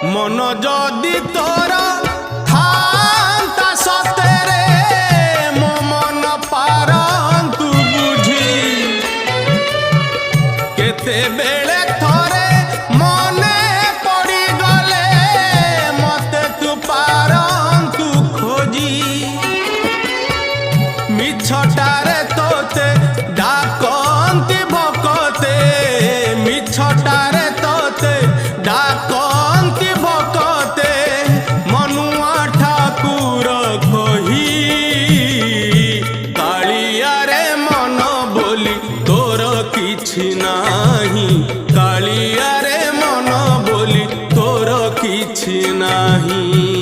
मन जदि तोर थांता सतेरे मो मन पारंतु बुझी केते बेले थोरे मने पड़ी गले मते तू पारंतु खोजी मिछटारे तोते डाकंती भकते मिछटारे तोते डाकंती भकते मनुआ ठाकुर कही कालिया रे मन बोली तोर किछि नाही कालिया रे मन बोली तोर किछि नाही।